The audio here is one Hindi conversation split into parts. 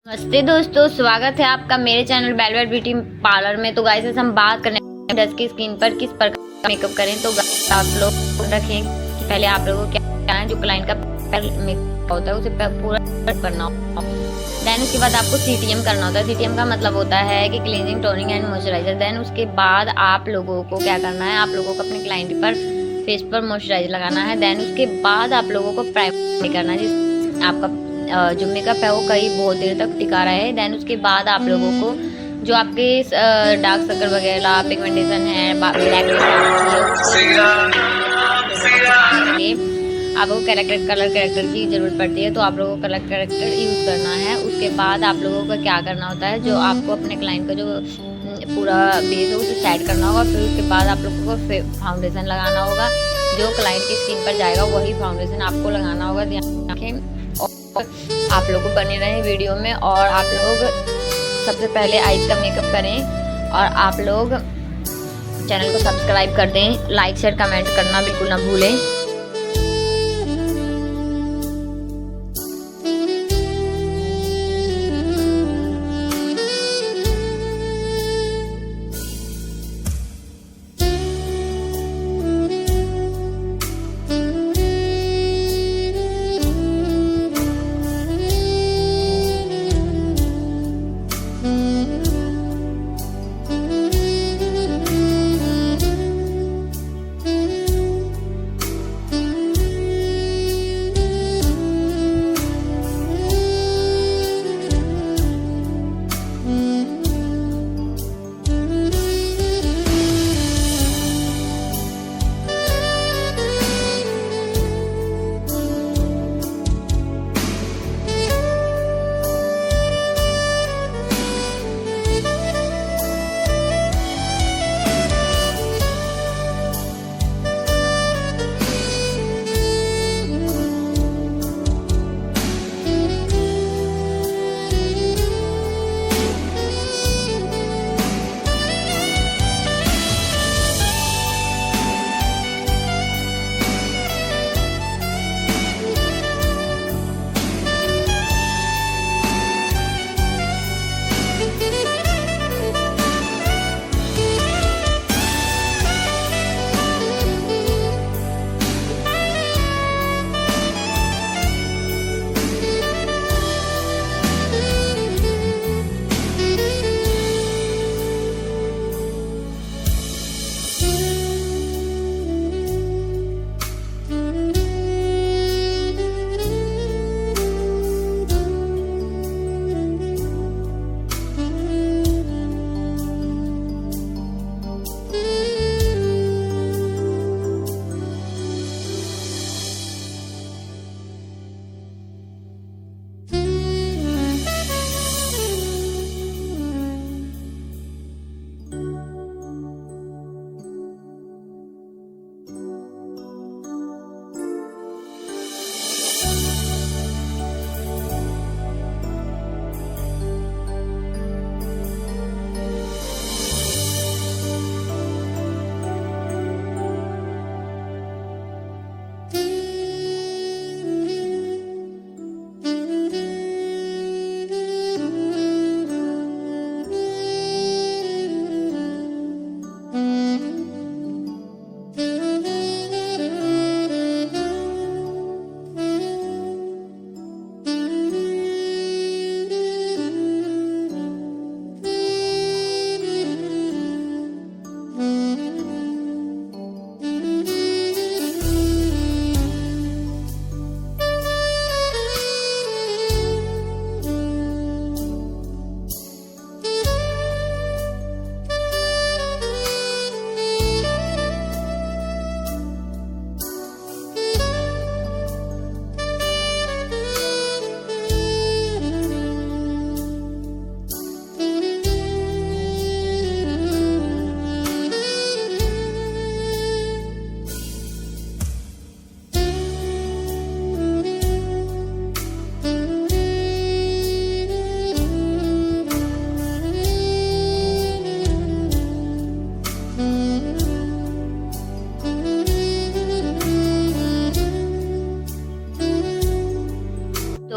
नमस्ते दोस्तों, स्वागत है आपका मेरे चैनल वेलवेट ब्यूटी पार्लर में। तो गाइस हम बात करने डस्ट की स्किन पर किस प्रकार का मेकअप करें। तो आप लोग रखें कि पहले आप लोगों को क्या है, जो क्लाइंट का मेकअप होता है उसे पूरा करना होता है। देन उसके बाद आपको सीटीएम करना होता है। सीटीएम का मतलब होता है कि cleansing, toning and moisturiser. Then उसके बाद आप लोगों को क्या करना है, आप लोगों को अपने क्लाइंट पर फेस पर मॉइस्चराइजर लगाना है। देन उसके बाद आप लोगों को प्राइमर करना है, जिस आपका जो मेकअप है वो कई बहुत देर तक टिका रहे। देन उसके बाद आप लोगों को जो आपके डार्क सर्कल वगैरह, पिगमेंटेशन है, ब्लैक आपको कलर करेक्टर की ज़रूरत पड़ती है। तो आप लोगों को कलर करेक्टर यूज़ करना है। उसके बाद आप लोगों को क्या करना होता है, जो आपको अपने क्लाइंट का जो पूरा बेस है उसे सेट करना होगा। फिर उसके बाद आप लोगों को फाउंडेशन लगाना होगा। जो क्लाइंट की स्किन पर जाएगा वही फाउंडेशन आपको लगाना होगा। ध्यान रखें आप लोग बने रहें वीडियो में। और आप लोग सबसे पहले आईज का मेकअप करें और आप लोग चैनल को सब्सक्राइब कर दें। लाइक शेयर कमेंट करना बिल्कुल ना भूलें।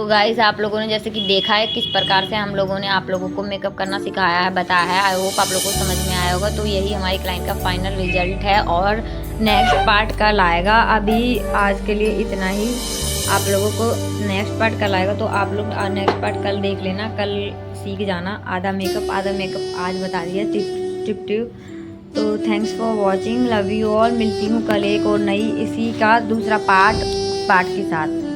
गाइस आप लोगों ने जैसे कि देखा है किस प्रकार से हम लोगों ने आप लोगों को मेकअप करना सिखाया है, बताया है। आई होप आप लोगों को समझ में आया होगा। तो यही हमारी क्लाइंट का फाइनल रिजल्ट है और नेक्स्ट पार्ट कल आएगा। अभी आज के लिए इतना ही। आप लोगों को नेक्स्ट पार्ट कल आएगा, तो आप लोग नेक्स्ट पार्ट कल देख लेना। कल सीख जाना आधा मेकअप आज बता दिया टिप। तो thanks for watching, love you all. मिलती हूँ कल एक और नई इसी का दूसरा पार्ट के साथ।